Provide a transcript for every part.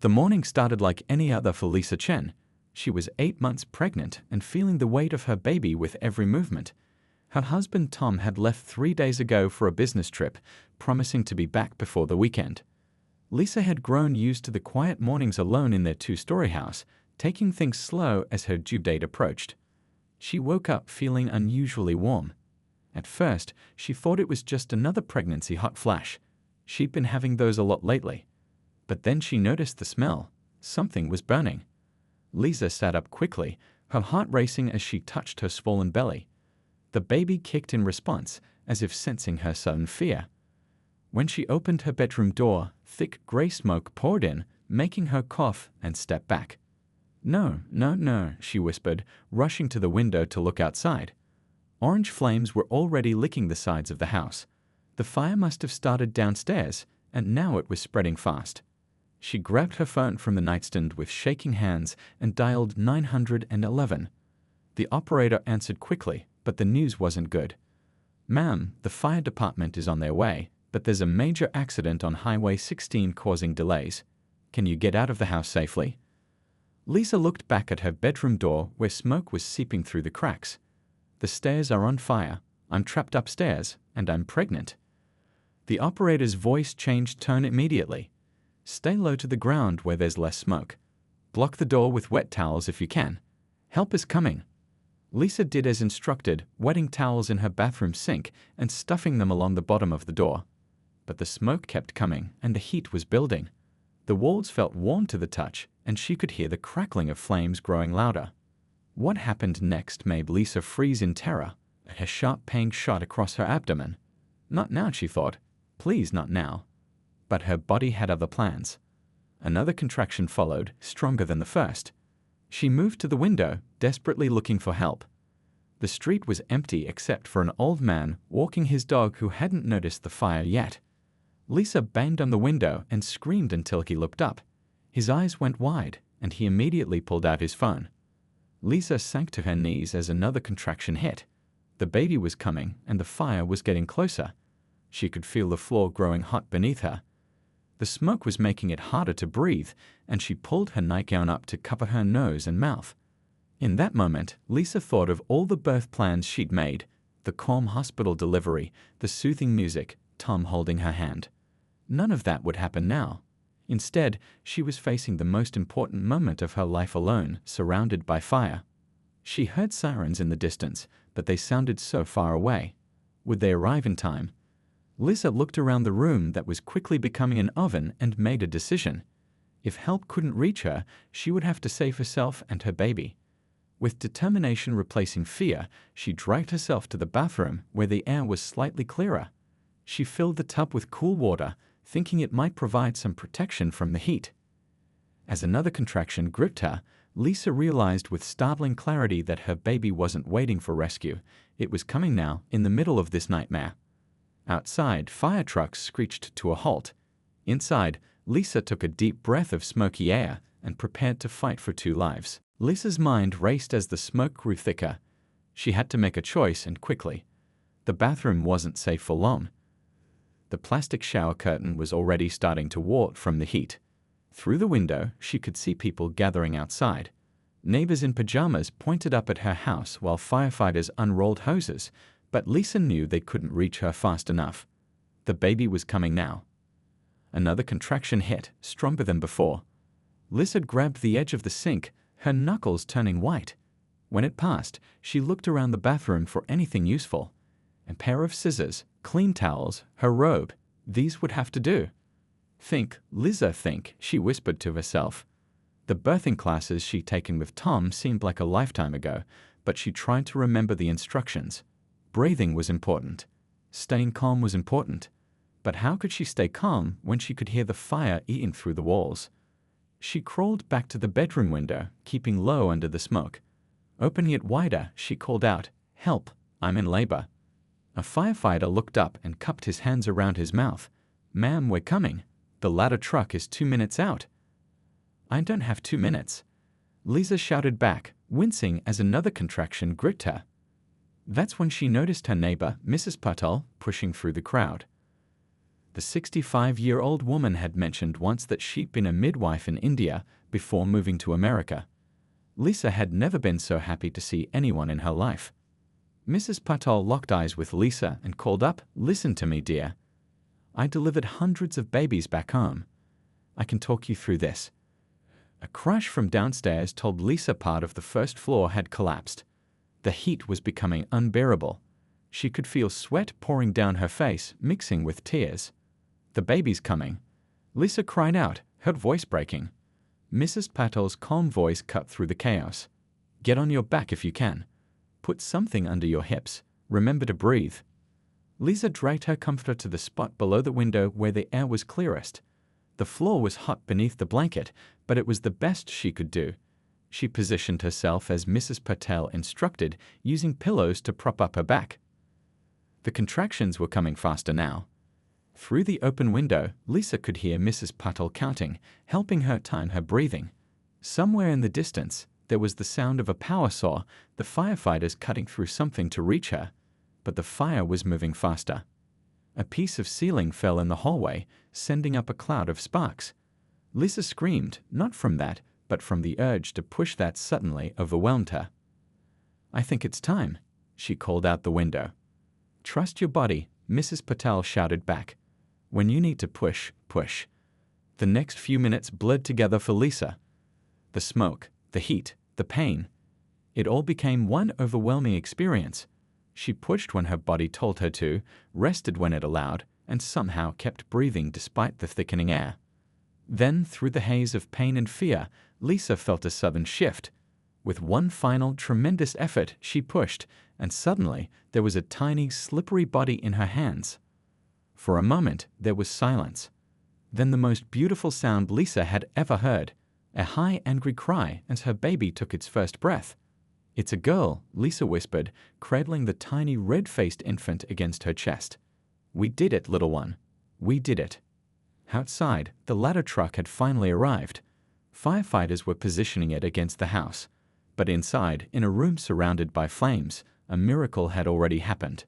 The morning started like any other for Lisa Chen. She was 8 months pregnant and feeling the weight of her baby with every movement. Her husband Tom had left 3 days ago for a business trip, promising to be back before the weekend. Lisa had grown used to the quiet mornings alone in their two-story house, taking things slow as her due date approached. She woke up feeling unusually warm. At first, she thought it was just another pregnancy hot flash. She'd been having those a lot lately. But then she noticed the smell. Something was burning. Lisa sat up quickly, her heart racing as she touched her swollen belly. The baby kicked in response, as if sensing her sudden fear. When she opened her bedroom door, thick gray smoke poured in, making her cough and step back. "No, no, no," she whispered, rushing to the window to look outside. Orange flames were already licking the sides of the house. The fire must have started downstairs, and now it was spreading fast. She grabbed her phone from the nightstand with shaking hands and dialed 911. The operator answered quickly, but the news wasn't good. "Ma'am, the fire department is on their way, but there's a major accident on Highway 16 causing delays. Can you get out of the house safely?" Lisa looked back at her bedroom door where smoke was seeping through the cracks. "The stairs are on fire. I'm trapped upstairs, and I'm pregnant." The operator's voice changed tone immediately. "Stay low to the ground where there's less smoke. Block the door with wet towels if you can. Help is coming." Lisa did as instructed, wetting towels in her bathroom sink and stuffing them along the bottom of the door. But the smoke kept coming, and the heat was building. The walls felt warm to the touch, and she could hear the crackling of flames growing louder. What happened next made Lisa freeze in terror. Her sharp pain shot across her abdomen. Not now, she thought. Please, not now. But her body had other plans. Another contraction followed, stronger than the first. She moved to the window, desperately looking for help. The street was empty except for an old man walking his dog who hadn't noticed the fire yet. Lisa banged on the window and screamed until he looked up. His eyes went wide, and he immediately pulled out his phone. Lisa sank to her knees as another contraction hit. The baby was coming, and the fire was getting closer. She could feel the floor growing hot beneath her. The smoke was making it harder to breathe, and she pulled her nightgown up to cover her nose and mouth. In that moment, Lisa thought of all the birth plans she'd made, the calm hospital delivery, the soothing music, Tom holding her hand. None of that would happen now. Instead, she was facing the most important moment of her life alone, surrounded by fire. She heard sirens in the distance, but they sounded so far away. Would they arrive in time? Lisa looked around the room that was quickly becoming an oven and made a decision. If help couldn't reach her, she would have to save herself and her baby. With determination replacing fear, she dragged herself to the bathroom where the air was slightly clearer. She filled the tub with cool water, thinking it might provide some protection from the heat. As another contraction gripped her, Lisa realized with startling clarity that her baby wasn't waiting for rescue. It was coming now, in the middle of this nightmare. Outside, fire trucks screeched to a halt. Inside, Lisa took a deep breath of smoky air and prepared to fight for 2 lives. Lisa's mind raced as the smoke grew thicker. She had to make a choice, and quickly. The bathroom wasn't safe for long. The plastic shower curtain was already starting to wart from the heat. Through the window, she could see people gathering outside. Neighbors in pajamas pointed up at her house while firefighters unrolled hoses, but Lisa knew they couldn't reach her fast enough. The baby was coming now. Another contraction hit, stronger than before. Lisa grabbed the edge of the sink, her knuckles turning white. When it passed, she looked around the bathroom for anything useful. A pair of scissors, clean towels, her robe. These would have to do. "Think, Lisa, think," she whispered to herself. The birthing classes she'd taken with Tom seemed like a lifetime ago, but she tried to remember the instructions. Breathing was important. Staying calm was important. But how could she stay calm when she could hear the fire eating through the walls? She crawled back to the bedroom window, keeping low under the smoke. Opening it wider, she called out, "Help, I'm in labor." A firefighter looked up and cupped his hands around his mouth. "Ma'am, we're coming. The ladder truck is 2 minutes out." "I don't have 2 minutes." Lisa shouted back, wincing as another contraction gripped her. That's when she noticed her neighbor, Mrs. Patel, pushing through the crowd. The 65-year-old woman had mentioned once that she'd been a midwife in India before moving to America. Lisa had never been so happy to see anyone in her life. Mrs. Patel locked eyes with Lisa and called up, "Listen to me, dear. I delivered hundreds of babies back home. I can talk you through this." A crash from downstairs told Lisa part of the first floor had collapsed. The heat was becoming unbearable. She could feel sweat pouring down her face, mixing with tears. "The baby's coming," Lisa cried out, her voice breaking. Mrs. Patel's calm voice cut through the chaos. "Get on your back if you can. Put something under your hips. Remember to breathe." Lisa dragged her comforter to the spot below the window where the air was clearest. The floor was hot beneath the blanket, but it was the best she could do. She positioned herself as Mrs. Patel instructed, using pillows to prop up her back. The contractions were coming faster now. Through the open window, Lisa could hear Mrs. Patel counting, helping her time her breathing. Somewhere in the distance, there was the sound of a power saw, the firefighters cutting through something to reach her. But the fire was moving faster. A piece of ceiling fell in the hallway, sending up a cloud of sparks. Lisa screamed, not from that, but from the urge to push that suddenly overwhelmed her. "I think it's time," she called out the window. "Trust your body," Mrs. Patel shouted back. "When you need to push, push." The next few minutes blurred together for Lisa. The smoke, the heat, the pain. It all became one overwhelming experience. She pushed when her body told her to, rested when it allowed, and somehow kept breathing despite the thickening air. Then, through the haze of pain and fear, Lisa felt a sudden shift. With one final, tremendous effort, she pushed, and suddenly there was a tiny, slippery body in her hands. For a moment, there was silence. Then the most beautiful sound Lisa had ever heard, a high, angry cry as her baby took its first breath. "It's a girl," Lisa whispered, cradling the tiny, red-faced infant against her chest. "We did it, little one. We did it." Outside, the ladder truck had finally arrived. Firefighters were positioning it against the house. But inside, in a room surrounded by flames, a miracle had already happened.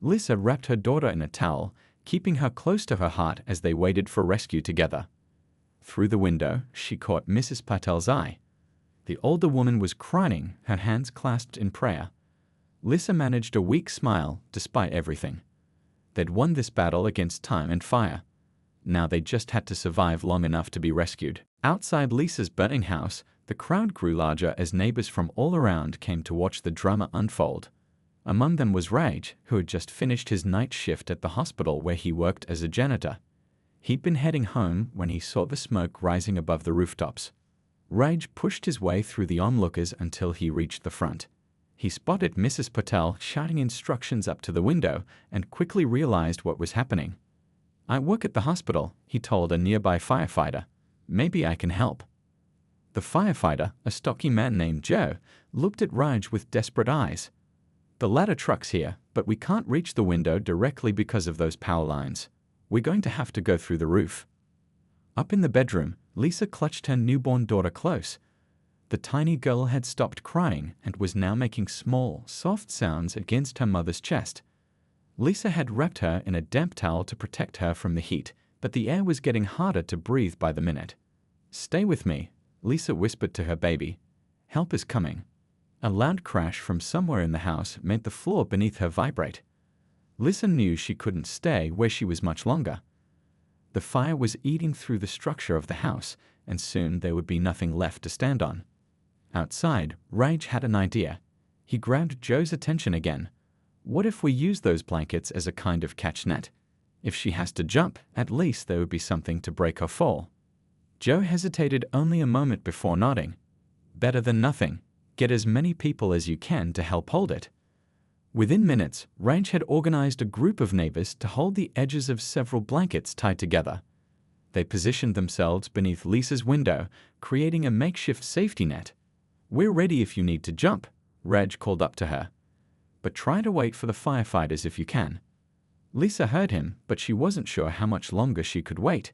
Lisa wrapped her daughter in a towel, keeping her close to her heart as they waited for rescue together. Through the window, she caught Mrs. Patel's eye. The older woman was crying, her hands clasped in prayer. Lisa managed a weak smile despite everything. They'd won this battle against time and fire. Now they just had to survive long enough to be rescued. Outside Lisa's burning house, the crowd grew larger as neighbors from all around came to watch the drama unfold. Among them was Raj, who had just finished his night shift at the hospital where he worked as a janitor. He'd been heading home when he saw the smoke rising above the rooftops. Raj pushed his way through the onlookers until he reached the front. He spotted Mrs. Patel shouting instructions up to the window and quickly realized what was happening. "I work at the hospital," he told a nearby firefighter. "Maybe I can help." The firefighter, a stocky man named Joe, looked at Raj with desperate eyes. "The ladder truck's here, but we can't reach the window directly because of those power lines. We're going to have to go through the roof." Up in the bedroom, Lisa clutched her newborn daughter close. The tiny girl had stopped crying and was now making small, soft sounds against her mother's chest. Lisa had wrapped her in a damp towel to protect her from the heat, but the air was getting harder to breathe by the minute. "Stay with me," Lisa whispered to her baby. "Help is coming." A loud crash from somewhere in the house made the floor beneath her vibrate. Lisa knew she couldn't stay where she was much longer. The fire was eating through the structure of the house, and soon there would be nothing left to stand on. Outside, Raj had an idea. He grabbed Joe's attention again. What if we use those blankets as a kind of catch net? If she has to jump, at least there would be something to break her fall. Joe hesitated only a moment before nodding. "Better than nothing. Get as many people as you can to help hold it." Within minutes, Raj had organized a group of neighbors to hold the edges of several blankets tied together. They positioned themselves beneath Lisa's window, creating a makeshift safety net. "We're ready if you need to jump," Raj called up to her. "But try to wait for the firefighters if you can." Lisa heard him, but she wasn't sure how much longer she could wait.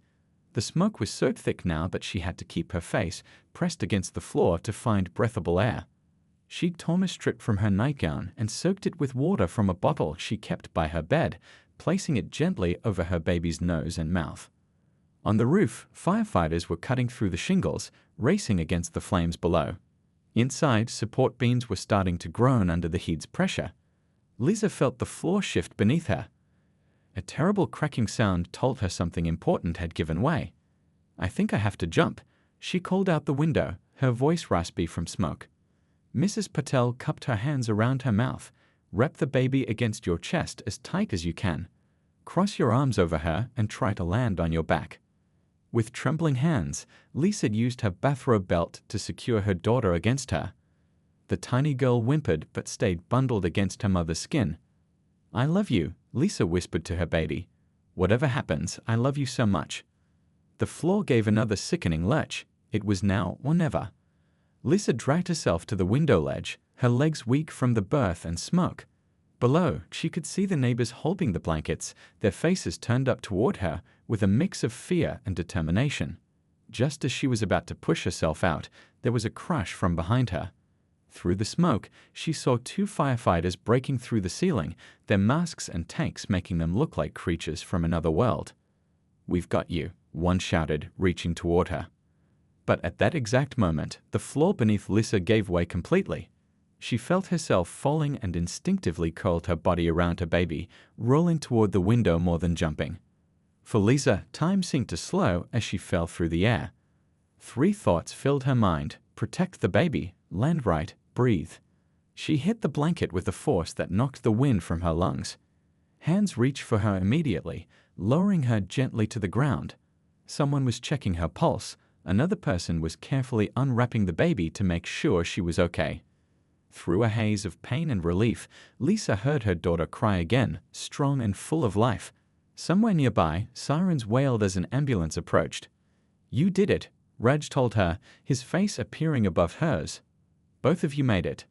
The smoke was so thick now that she had to keep her face pressed against the floor to find breathable air. She'd torn a strip from her nightgown and soaked it with water from a bottle she kept by her bed, placing it gently over her baby's nose and mouth. On the roof, firefighters were cutting through the shingles, racing against the flames below. Inside, support beams were starting to groan under the heat's pressure. Lisa felt the floor shift beneath her. A terrible cracking sound told her something important had given way. "I think I have to jump," she called out the window, her voice raspy from smoke. Mrs. Patel cupped her hands around her mouth. "Wrap the baby against your chest as tight as you can. Cross your arms over her and try to land on your back." With trembling hands, Lisa used her bathrobe belt to secure her daughter against her. The tiny girl whimpered but stayed bundled against her mother's skin. "I love you," Lisa whispered to her baby. "Whatever happens, I love you so much." The floor gave another sickening lurch. It was now or never. Lisa dragged herself to the window ledge, her legs weak from the birth and smoke. Below, she could see the neighbors holding the blankets, their faces turned up toward her with a mix of fear and determination. Just as she was about to push herself out, there was a crash from behind her. Through the smoke, she saw two firefighters breaking through the ceiling, their masks and tanks making them look like creatures from another world. "We've got you," one shouted, reaching toward her. But at that exact moment, the floor beneath Lisa gave way completely. She felt herself falling and instinctively curled her body around her baby, rolling toward the window more than jumping. For Lisa, time seemed to slow as she fell through the air. 3 thoughts filled her mind: protect the baby, land right, breathe. She hit the blanket with a force that knocked the wind from her lungs. Hands reached for her immediately, lowering her gently to the ground. Someone was checking her pulse. Another person was carefully unwrapping the baby to make sure she was okay. Through a haze of pain and relief, Lisa heard her daughter cry again, strong and full of life. Somewhere nearby, sirens wailed as an ambulance approached. "You did it," Raj told her, his face appearing above hers. "Both of you made it."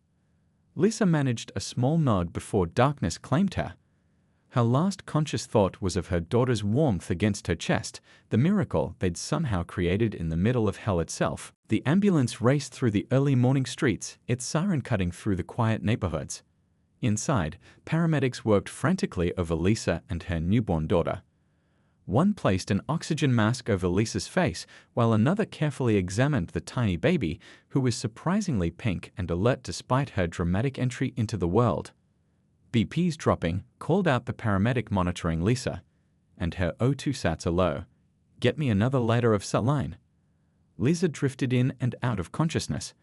Lisa managed a small nod before darkness claimed her. Her last conscious thought was of her daughter's warmth against her chest, the miracle they'd somehow created in the middle of hell itself. The ambulance raced through the early morning streets, its siren cutting through the quiet neighborhoods. Inside, paramedics worked frantically over Lisa and her newborn daughter. One placed an oxygen mask over Lisa's face, while another carefully examined the tiny baby, who was surprisingly pink and alert despite her dramatic entry into the world. BP's dropping called out the paramedic monitoring Lisa, and her O2 sats are low. "Get me another liter of saline." Lisa drifted in and out of consciousness.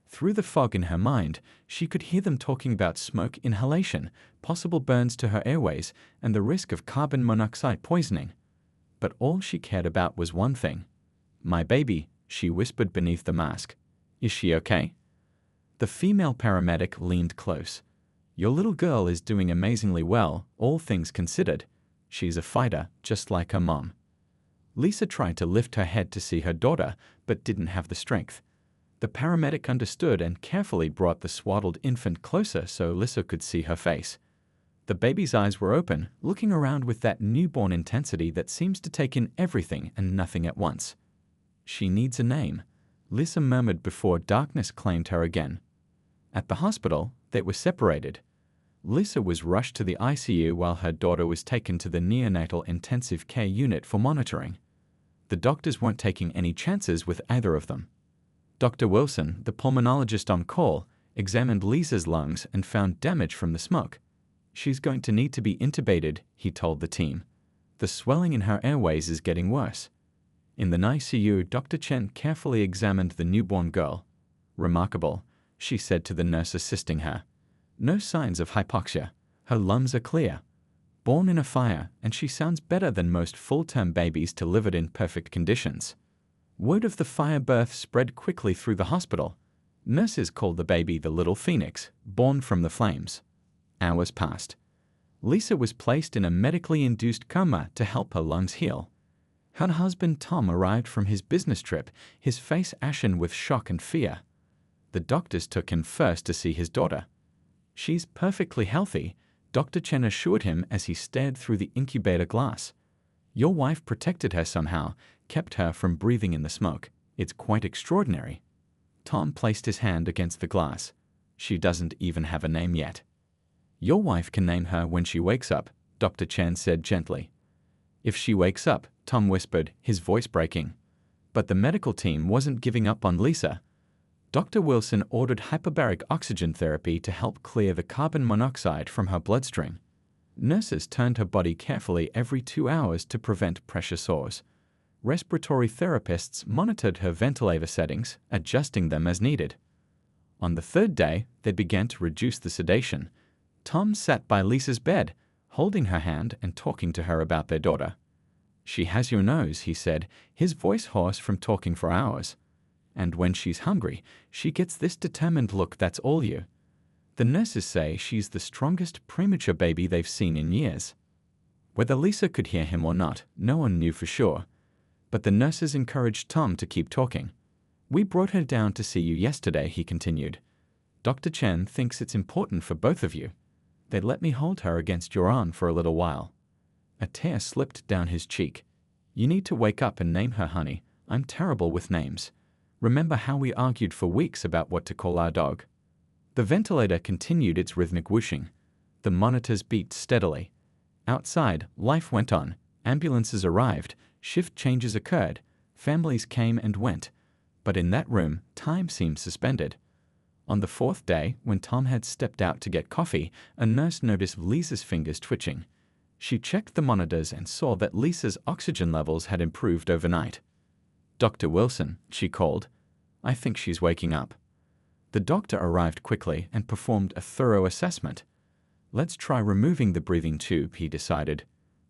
Through the fog in her mind, she could hear them talking about smoke inhalation, possible burns to her airways, and the risk of carbon monoxide poisoning. But all she cared about was one thing. "My baby," she whispered beneath the mask. "Is she okay?" The female paramedic leaned close. "Your little girl is doing amazingly well, all things considered. She's a fighter, just like her mom." Lisa tried to lift her head to see her daughter, but didn't have the strength. The paramedic understood and carefully brought the swaddled infant closer so Lisa could see her face. The baby's eyes were open, looking around with that newborn intensity that seems to take in everything and nothing at once. "She needs a name," Lisa murmured before darkness claimed her again. At the hospital, they were separated. Lisa was rushed to the ICU while her daughter was taken to the neonatal intensive care unit for monitoring. The doctors weren't taking any chances with either of them. Dr. Wilson, the pulmonologist on call, examined Lisa's lungs and found damage from the smoke. "She's going to need to be intubated," he told the team. "The swelling in her airways is getting worse." In the ICU, Dr. Chen carefully examined the newborn girl. "Remarkable," she said to the nurse assisting her. "No signs of hypoxia. Her lungs are clear. Born in a fire, and she sounds better than most full-term babies delivered in perfect conditions." Word of the fire birth spread quickly through the hospital. Nurses called the baby the little phoenix, born from the flames. Hours passed. Lisa was placed in a medically induced coma to help her lungs heal. Her husband Tom arrived from his business trip, his face ashen with shock and fear. The doctors took him first to see his daughter. "She's perfectly healthy," Dr. Chen assured him as he stared through the incubator glass. "Your wife protected her somehow, kept her from breathing in the smoke. It's quite extraordinary." Tom placed his hand against the glass. "She doesn't even have a name yet." "Your wife can name her when she wakes up," Dr. Chen said gently. If she wakes up, Tom whispered, his voice breaking. But the medical team wasn't giving up on Lisa. Dr. Wilson ordered hyperbaric oxygen therapy to help clear the carbon monoxide from her bloodstream. Nurses turned her body carefully every 2 hours to prevent pressure sores. Respiratory therapists monitored her ventilator settings, adjusting them as needed. On the third day, they began to reduce the sedation. Tom sat by Lisa's bed, holding her hand and talking to her about their daughter. "She has your nose," he said, his voice hoarse from talking for hours. "And when she's hungry, she gets this determined look that's all you. The nurses say she's the strongest premature baby they've seen in years." Whether Lisa could hear him or not, no one knew for sure. But the nurses encouraged Tom to keep talking. "We brought her down to see you yesterday," he continued. "Dr. Chen thinks it's important for both of you. They let me hold her against your arm for a little while." A tear slipped down his cheek. "You need to wake up and name her, honey. I'm terrible with names. Remember how we argued for weeks about what to call our dog?" The ventilator continued its rhythmic whooshing. The monitors beat steadily. Outside, life went on. Ambulances arrived, shift changes occurred, families came and went. But in that room, time seemed suspended. On the fourth day, when Tom had stepped out to get coffee, a nurse noticed Lisa's fingers twitching. She checked the monitors and saw that Lisa's oxygen levels had improved overnight. "Dr. Wilson," she called. "I think she's waking up." The doctor arrived quickly and performed a thorough assessment. "Let's try removing the breathing tube," he decided.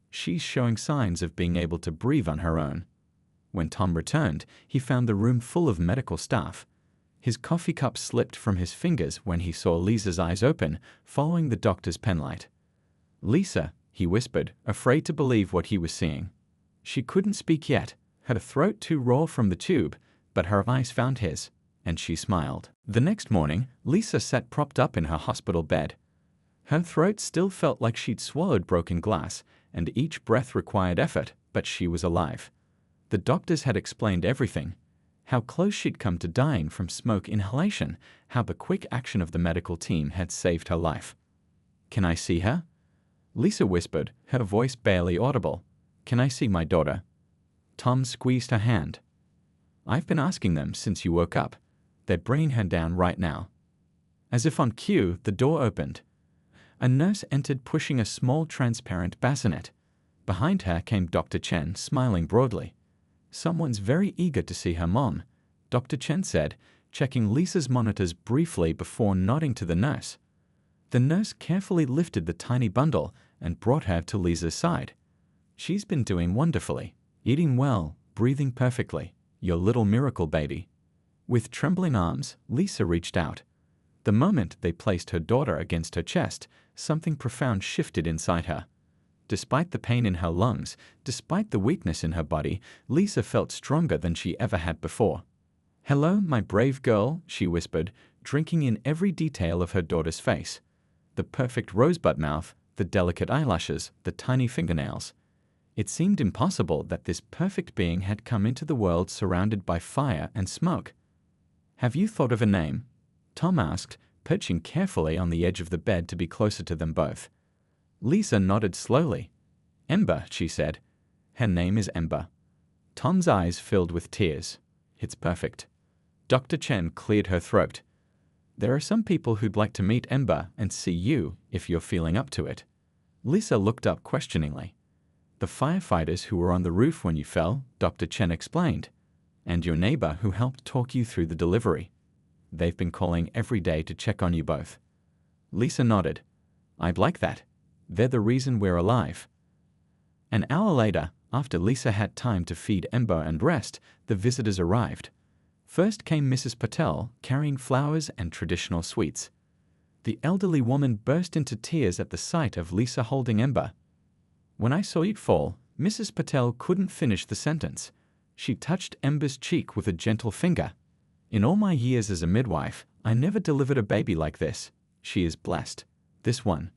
"She's showing signs of being able to breathe on her own." When Tom returned, he found the room full of medical staff. His coffee cup slipped from his fingers when he saw Lisa's eyes open, following the doctor's penlight. "Lisa," he whispered, afraid to believe what he was seeing. She couldn't speak yet, her throat too raw from the tube, but her eyes found his, and she smiled. The next morning, Lisa sat propped up in her hospital bed. Her throat still felt like she'd swallowed broken glass, and each breath required effort, but she was alive. The doctors had explained everything. How close she'd come to dying from smoke inhalation, how the quick action of the medical team had saved her life. "Can I see her?" Lisa whispered, her voice barely audible. "Can I see my daughter?" Tom squeezed her hand. "I've been asking them since you woke up. They're bringing her down right now." As if on cue, the door opened. A nurse entered pushing a small transparent bassinet. Behind her came Dr. Chen, smiling broadly. "Someone's very eager to see her mom," Dr. Chen said, checking Lisa's monitors briefly before nodding to the nurse. The nurse carefully lifted the tiny bundle and brought her to Lisa's side. "She's been doing wonderfully, eating well, breathing perfectly. Your little miracle baby." With trembling arms, Lisa reached out. The moment they placed her daughter against her chest, something profound shifted inside her. Despite the pain in her lungs, despite the weakness in her body, Lisa felt stronger than she ever had before. "Hello, my brave girl," she whispered, drinking in every detail of her daughter's face. The perfect rosebud mouth, the delicate eyelashes, the tiny fingernails. It seemed impossible that this perfect being had come into the world surrounded by fire and smoke. "Have you thought of a name?" Tom asked, perching carefully on the edge of the bed to be closer to them both. Lisa nodded slowly. "Ember," she said. "Her name is Ember." Tom's eyes filled with tears. "It's perfect." Dr. Chen cleared her throat. "There are some people who'd like to meet Ember and see you if you're feeling up to it." Lisa looked up questioningly. "The firefighters who were on the roof when you fell," Dr. Chen explained. "And your neighbor who helped talk you through the delivery. They've been calling every day to check on you both." Lisa nodded. "I'd like that. They're the reason we're alive." An hour later, after Lisa had time to feed Ember and rest, the visitors arrived. First came Mrs. Patel, carrying flowers and traditional sweets. The elderly woman burst into tears at the sight of Lisa holding Ember. "When I saw you fall," Mrs. Patel couldn't finish the sentence. She touched Ember's cheek with a gentle finger. "In all my years as a midwife, I never delivered a baby like this. She is blessed. This one."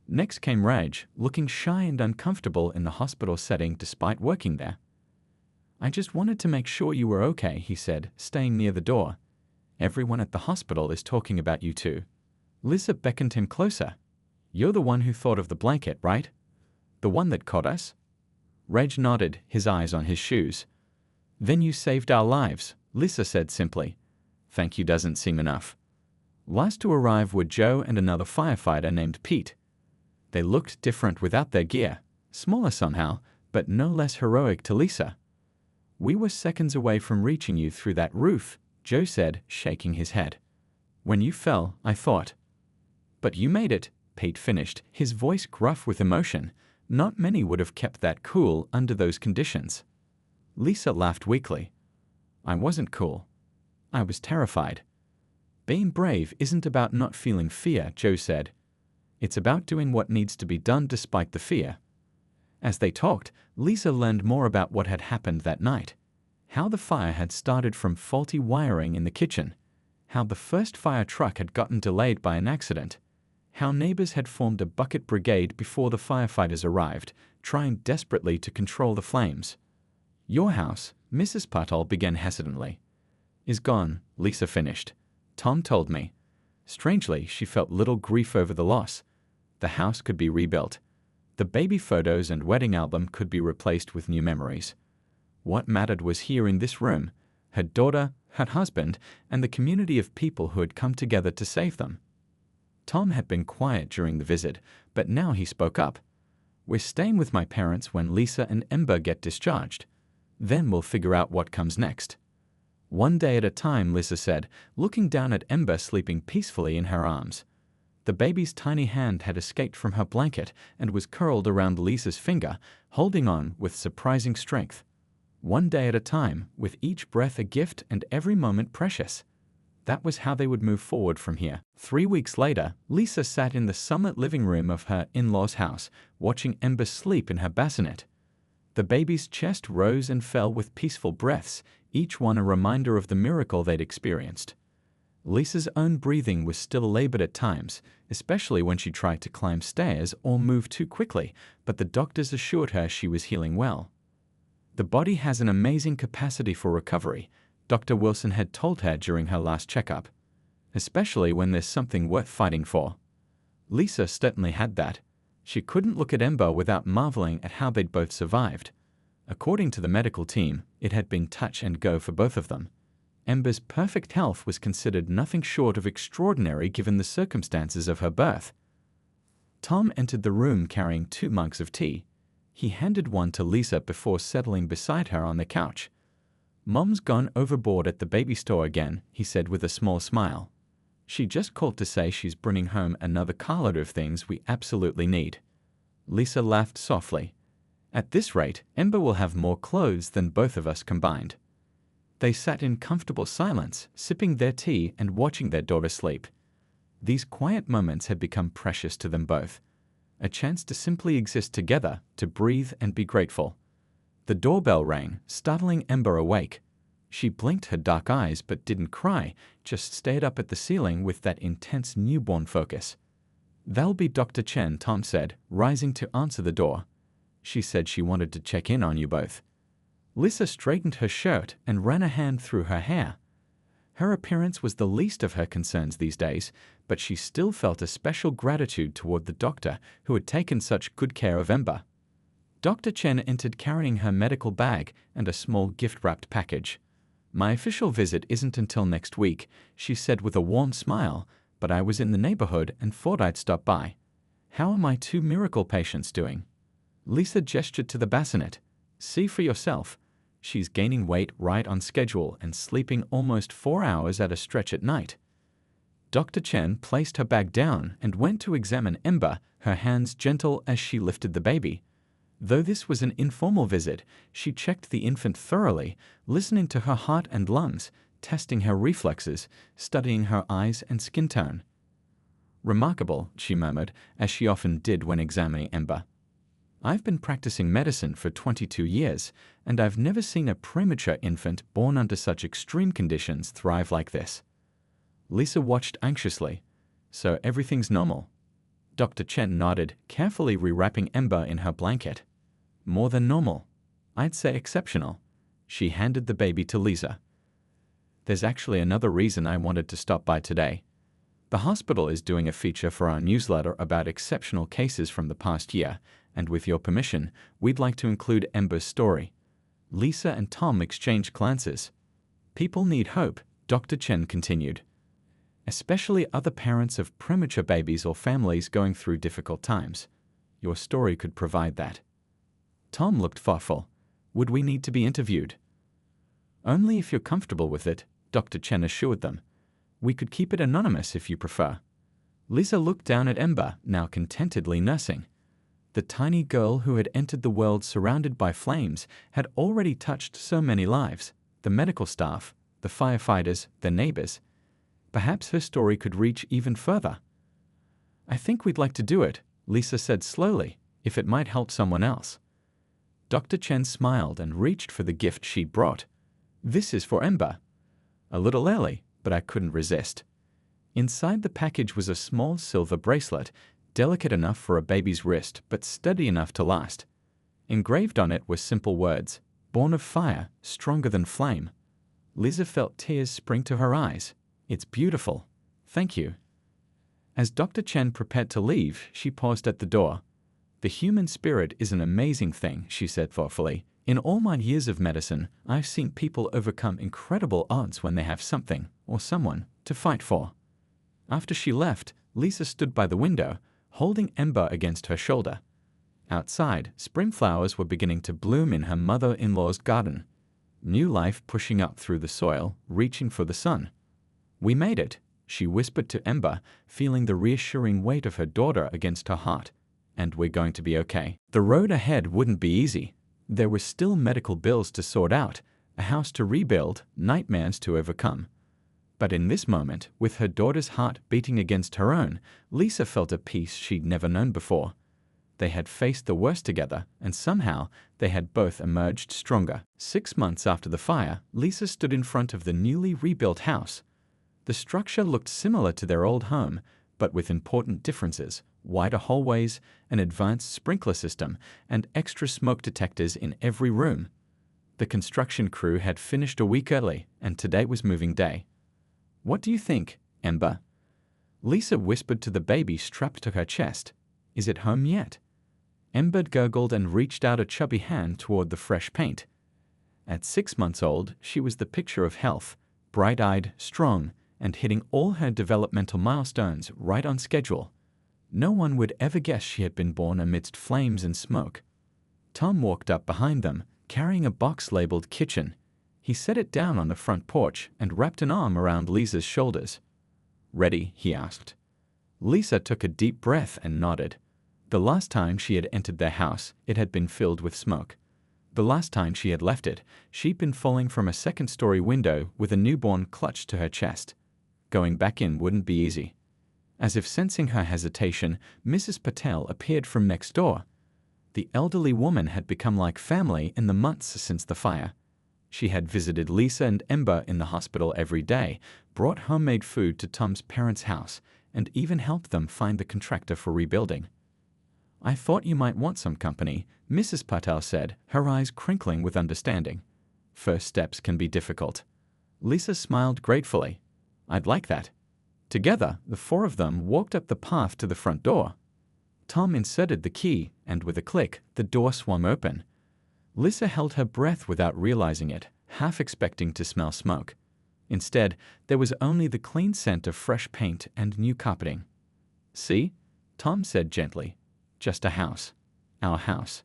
Next came Raj, looking shy and uncomfortable in the hospital setting despite working there. "I just wanted to make sure you were okay," he said, staying near the door. "Everyone at the hospital is talking about you too." Lisa beckoned him closer. "You're the one who thought of the blanket, right?" The one that caught us? Reg nodded, his eyes on his shoes. Then you saved our lives, Lisa said simply. Thank you doesn't seem enough. Last to arrive were Joe and another firefighter named Pete. They looked different without their gear, smaller somehow, but no less heroic to Lisa. We were seconds away from reaching you through that roof, Joe said, shaking his head. When you fell, I thought. But you made it, Pete finished, his voice gruff with emotion. Not many would have kept that cool under those conditions. Lisa laughed weakly. I wasn't cool. I was terrified. Being brave isn't about not feeling fear, Joe said. It's about doing what needs to be done despite the fear. As they talked, Lisa learned more about what had happened that night. How the fire had started from faulty wiring in the kitchen. How the first fire truck had gotten delayed by an accident. How neighbors had formed a bucket brigade before the firefighters arrived, trying desperately to control the flames. Your house, Mrs. Puttle began hesitantly. Is gone, Lisa finished. Tom told me. Strangely, she felt little grief over the loss. The house could be rebuilt. The baby photos and wedding album could be replaced with new memories. What mattered was here in this room, her daughter, her husband, and the community of people who had come together to save them. Tom had been quiet during the visit, but now he spoke up. We're staying with my parents when Lisa and Ember get discharged. Then we'll figure out what comes next. One day at a time, Lisa said, looking down at Ember sleeping peacefully in her arms. The baby's tiny hand had escaped from her blanket and was curled around Lisa's finger, holding on with surprising strength. One day at a time, with each breath a gift and every moment precious. That was how they would move forward from here. 3 weeks later, Lisa sat in the Summit living room of her in-laws' house, watching Ember sleep in her bassinet. The baby's chest rose and fell with peaceful breaths, each one a reminder of the miracle they'd experienced. Lisa's own breathing was still labored at times, especially when she tried to climb stairs or move too quickly, but the doctors assured her she was healing well. The body has an amazing capacity for recovery, Dr. Wilson had told her during her last checkup, especially when there's something worth fighting for. Lisa certainly had that. She couldn't look at Ember without marveling at how they'd both survived. According to the medical team, it had been touch and go for both of them. Ember's perfect health was considered nothing short of extraordinary given the circumstances of her birth. Tom entered the room carrying 2 mugs of tea. He handed one to Lisa before settling beside her on the couch. Mom's gone overboard at the baby store again, he said with a small smile. She just called to say she's bringing home another carload of things we absolutely need. Lisa laughed softly. At this rate, Ember will have more clothes than both of us combined. They sat in comfortable silence, sipping their tea and watching their daughter sleep. These quiet moments had become precious to them both. A chance to simply exist together, to breathe and be grateful. The doorbell rang, startling Ember awake. She blinked her dark eyes but didn't cry, just stared up at the ceiling with that intense newborn focus. That'll be Dr. Chen, Tom said, rising to answer the door. She said she wanted to check in on you both. Lisa straightened her shirt and ran a hand through her hair. Her appearance was the least of her concerns these days, but she still felt a special gratitude toward the doctor who had taken such good care of Ember. Dr. Chen entered carrying her medical bag and a small gift-wrapped package. My official visit isn't until next week, she said with a warm smile, but I was in the neighborhood and thought I'd stop by. How are my 2 miracle patients doing? Lisa gestured to the bassinet. See for yourself. She's gaining weight right on schedule and sleeping almost 4 hours at a stretch at night. Dr. Chen placed her bag down and went to examine Ember, her hands gentle as she lifted the baby. Though this was an informal visit, she checked the infant thoroughly, listening to her heart and lungs, testing her reflexes, studying her eyes and skin tone. Remarkable, she murmured, as she often did when examining Ember. I've been practicing medicine for 22 years, and I've never seen a premature infant born under such extreme conditions thrive like this. Lisa watched anxiously. So everything's normal? Dr. Chen nodded, carefully rewrapping Ember in her blanket. More than normal. I'd say exceptional. She handed the baby to Lisa. There's actually another reason I wanted to stop by today. The hospital is doing a feature for our newsletter about exceptional cases from the past year, and with your permission, we'd like to include Ember's story." Lisa and Tom exchanged glances. "People need hope," Dr. Chen continued. "Especially other parents of premature babies or families going through difficult times. Your story could provide that." Tom looked thoughtful. "Would we need to be interviewed?" "Only if you're comfortable with it," Dr. Chen assured them. "We could keep it anonymous if you prefer." Lisa looked down at Ember, now contentedly nursing. The tiny girl who had entered the world surrounded by flames had already touched so many lives: the medical staff, the firefighters, their neighbors. Perhaps her story could reach even further. "I think we'd like to do it," Lisa said slowly, "if it might help someone else." Dr. Chen smiled and reached for the gift she'd brought. "This is for Ember." A little early, but I couldn't resist. Inside the package was a small silver bracelet, delicate enough for a baby's wrist, but sturdy enough to last. Engraved on it were simple words: "Born of fire, stronger than flame." Lisa felt tears spring to her eyes. "It's beautiful. Thank you." As Dr. Chen prepared to leave, she paused at the door. "The human spirit is an amazing thing," she said thoughtfully. "In all my years of medicine, I've seen people overcome incredible odds when they have something, or someone, to fight for." After she left, Lisa stood by the window, holding Ember against her shoulder. Outside, spring flowers were beginning to bloom in her mother-in-law's garden. New life pushing up through the soil, reaching for the sun. "We made it," she whispered to Ember, feeling the reassuring weight of her daughter against her heart. "And we're going to be okay." The road ahead wouldn't be easy. There were still medical bills to sort out, a house to rebuild, nightmares to overcome. But in this moment, with her daughter's heart beating against her own, Lisa felt a peace she'd never known before. They had faced the worst together, and somehow they had both emerged stronger. 6 months after the fire, Lisa stood in front of the newly rebuilt house. The structure looked similar to their old home, but with important differences: wider hallways, an advanced sprinkler system, and extra smoke detectors in every room. The construction crew had finished a week early, and today was moving day. "What do you think, Ember?" Lisa whispered to the baby strapped to her chest. "Is it home yet?" Ember gurgled and reached out a chubby hand toward the fresh paint. At 6 months old, she was the picture of health, bright-eyed, strong, and hitting all her developmental milestones right on schedule. No one would ever guess she had been born amidst flames and smoke. Tom walked up behind them, carrying a box labeled kitchen. He set it down on the front porch and wrapped an arm around Lisa's shoulders. "Ready?" he asked. Lisa took a deep breath and nodded. The last time she had entered their house, it had been filled with smoke. The last time she had left it, she'd been falling from a second-story window with a newborn clutched to her chest. Going back in wouldn't be easy. As if sensing her hesitation, Mrs. Patel appeared from next door. The elderly woman had become like family in the months since the fire. She had visited Lisa and Ember in the hospital every day, brought homemade food to Tom's parents' house, and even helped them find the contractor for rebuilding. "I thought you might want some company," Mrs. Patel said, her eyes crinkling with understanding. "First steps can be difficult." Lisa smiled gratefully. "I'd like that." Together, the four of them walked up the path to the front door. Tom inserted the key, and with a click, the door swung open. Lisa held her breath without realizing it, half expecting to smell smoke. Instead, there was only the clean scent of fresh paint and new carpeting. "See?" Tom said gently. "Just a house. Our house."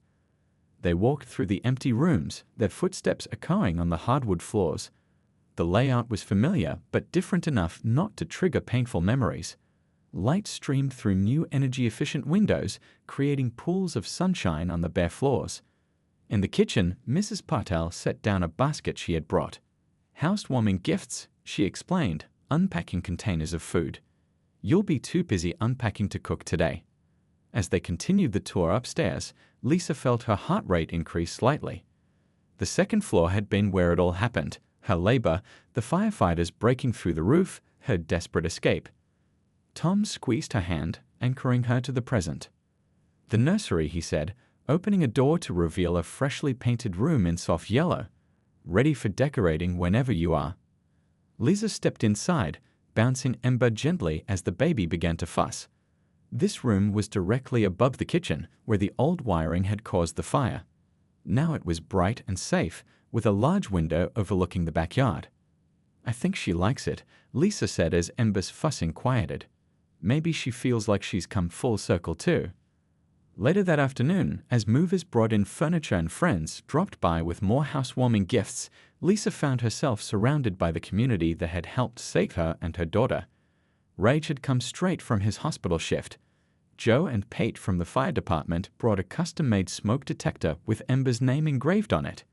They walked through the empty rooms, their footsteps echoing on the hardwood floors. The layout was familiar, but different enough not to trigger painful memories. Light streamed through new energy-efficient windows, creating pools of sunshine on the bare floors. In the kitchen, Mrs. Patel set down a basket she had brought. "Housewarming gifts," she explained, unpacking containers of food. "You'll be too busy unpacking to cook today." As they continued the tour upstairs, Lisa felt her heart rate increase slightly. The second floor had been where it all happened: her labor, the firefighters breaking through the roof, her desperate escape. Tom squeezed her hand, anchoring her to the present. "The nursery," he said, opening a door to reveal a freshly painted room in soft yellow. "Ready for decorating whenever you are." Lisa stepped inside, bouncing Ember gently as the baby began to fuss. This room was directly above the kitchen, where the old wiring had caused the fire. Now it was bright and safe, with a large window overlooking the backyard. "I think she likes it," Lisa said as Ember's fussing quieted. "Maybe she feels like she's come full circle too." Later that afternoon, as movers brought in furniture and friends dropped by with more housewarming gifts, Lisa found herself surrounded by the community that had helped save her and her daughter. Rage had come straight from his hospital shift. Joe and Pate from the fire department brought a custom-made smoke detector with Ember's name engraved on it.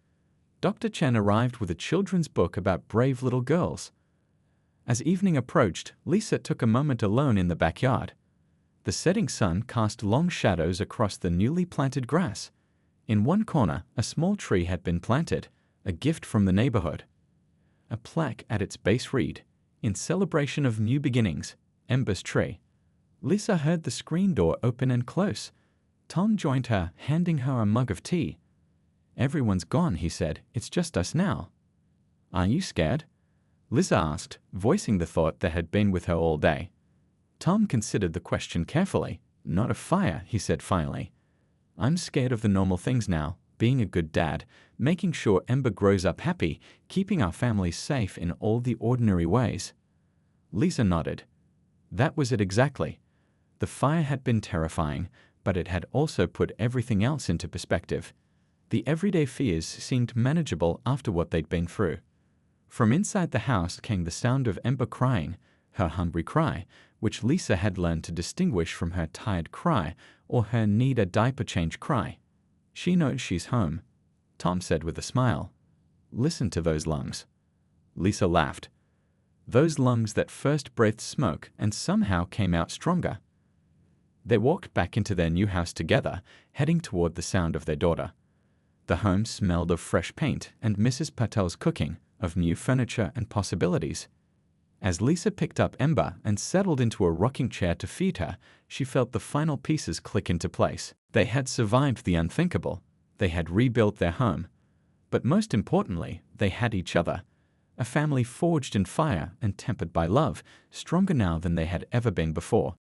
Dr. Chen arrived with a children's book about brave little girls. As evening approached, Lisa took a moment alone in the backyard. The setting sun cast long shadows across the newly planted grass. In one corner, a small tree had been planted, a gift from the neighborhood. A plaque at its base read, "In celebration of new beginnings, Ember's Tree." Lisa heard the screen door open and close. Tom joined her, handing her a mug of tea. "Everyone's gone," he said. "It's just us now." "Are you scared?" Lisa asked, voicing the thought that had been with her all day. Tom considered the question carefully. "Not a fire," he said finally. "I'm scared of the normal things now, being a good dad, making sure Ember grows up happy, keeping our family safe in all the ordinary ways." Lisa nodded. That was it exactly. The fire had been terrifying, but it had also put everything else into perspective. The everyday fears seemed manageable after what they'd been through. From inside the house came the sound of Ember crying, her hungry cry, which Lisa had learned to distinguish from her tired cry or her need a diaper change cry. "She knows she's home," Tom said with a smile. "Listen to those lungs." Lisa laughed. Those lungs that first breathed smoke and somehow came out stronger. They walked back into their new house together, heading toward the sound of their daughter. The home smelled of fresh paint and Mrs. Patel's cooking, of new furniture and possibilities. As Lisa picked up Ember and settled into a rocking chair to feed her, she felt the final pieces click into place. They had survived the unthinkable. They had rebuilt their home. But most importantly, they had each other. A family forged in fire and tempered by love, stronger now than they had ever been before.